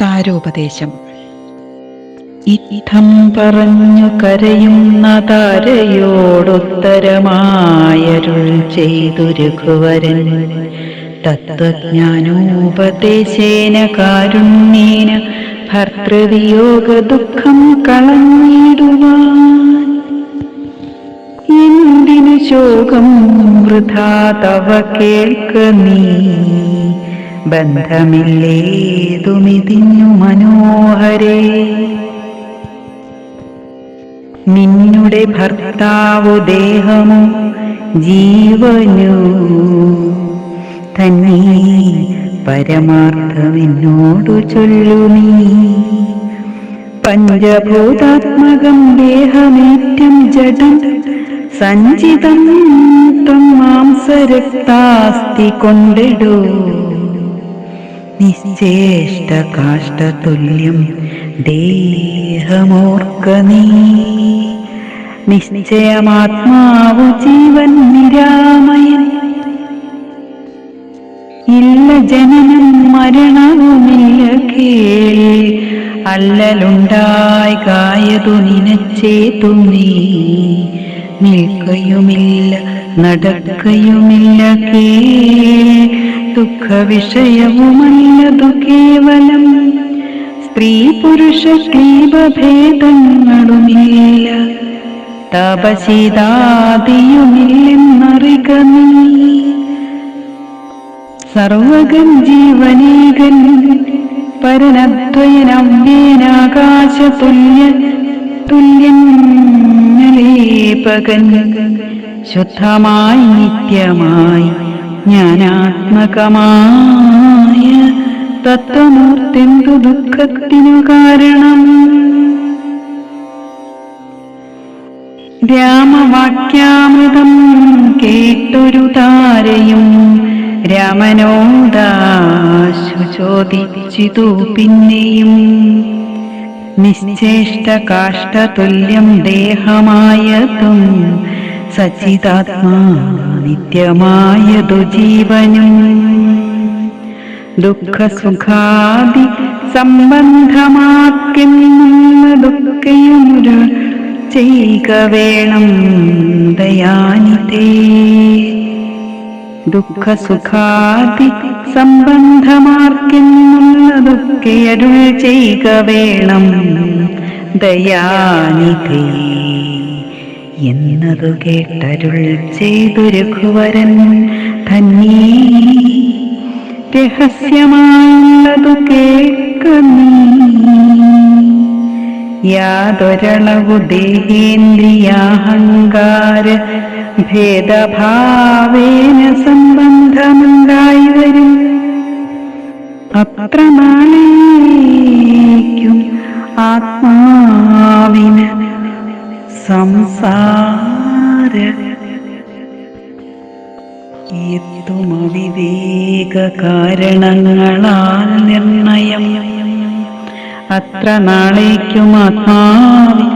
താരോപദേശം. ഇത്തം പറഞ്ഞു കരയുന്ന താരയോടുത്തരമായരുൾ ചെയ്തു രഘുവരൻ. തത്വജ്ഞാനോപദേശേന കാരുണ്യേന ഭർതൃവിയോഗ ദുഃഖം കളഞ്ഞിടുവാൻ. എന്തിനു ശോകം വൃഥാ തവ കേൾക്ക നീ, ബന്ധമില്ലേതുമിതിഞ്ഞു മനോഹരേ. നിന്നുടെ ഭർത്താവു ദേഹമോ ജീവനു തന്നെ പരമാർത്ഥമെന്നോടു ചൊല്ലു നീ. പഞ്ചഭൂതാത്മകം ദേഹമേറ്റം ജഡം സഞ്ചിതം ത്വം മാംസരക്താസ്തി കൊണ്ടിടൂ. നിശ്ചേഷ്ട കാഷ്ടതുല്യം ദേഹമോർക്ക നീ. നിശ്ചയമാത്മാവു ജീവൻ നിരാമയൻ. ഇല്ല ജനനം മരണവുമില്ല കേൾ. അല്ലലുണ്ടായി കായതു നിനച്ചേതു നീ. നിൽക്കയുമില്ല നടക്കയുമില്ല കേൾ. ദുഃഖ വിഷയവുമല്ലതു കേവലം. സ്ത്രീ പുരുഷ ക്ലീബഭേദങ്ങളുമില്ല. തപശീതാദിയുമില്ലെന്നറിക നീ. സർവഗൻ ജീവനേകൻ പരനദ്വയനവ്യേനാകാശതുല്യൻ. തുല്യനലേപകൻ ശുദ്ധമായി നിത്യമായി ജ്ഞാനാത്മകമായ തത്വമൂർത്തെന്തു ദുഃഖത്തിനു കാരണം. രാമവാക്യാമൃതം കേട്ടൊരു താരയും രാമനോടാശു ചോദിച്ചിതു പിന്നെയും. നിശ്ചേഷ്ട കാഷ്ടതുല്യം ദേഹമായതും സച്ചിതാത്മാ നിത്യമായതു ജീവനും. ദുഃഖസുഖാദി സംബന്ധമാക്കെന്നുള്ളതൊക്കെയുമുര ചെയ്യുക വേണം ദയാനിതേ. ദുഃഖസുഖാദി സംബന്ധമാർക്കെന്നുള്ളതൊക്കെ അരുൾ ചെയ്യുക വേണം ദയാനിതേ എന്നതു കേട്ടരുൾ ചെയ്തു രഘുവരൻ. ധന്യേ രഹസ്യമായുള്ളതു കേൾക്ക നീ. യാതൊരളവു ദേഹേന്ദ്രിയാഹങ്കാര ഭേദഭാവേന സംബന്ധമുണ്ടായി വരും. അത്ര നാളേക്കും ആത്മാവിന് സംസാര ഏത്തുമവിവേക കാരണങ്ങളാൽ നിർണയം. അത്ര നാളേക്കും ആത്മാവിനു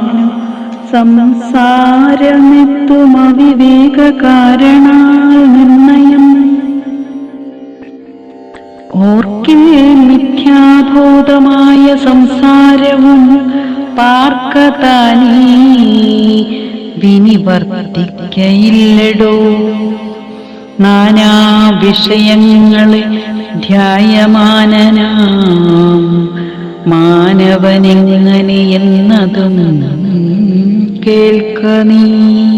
സംസാരമെത്തുമവിവേക കാരണാൽ നിർണയം. ഓർക്കേ മിഥ്യാഭൂതമായ സംസാരവും പാർക്കതാനീ വിനിവർത്തിക്കയില്ലടോ. നാനാ വിഷയങ്ങളെ ധ്യായമാനനാം മാനവനെങ്ങനെയെന്നതും കേൾക്ക നീ.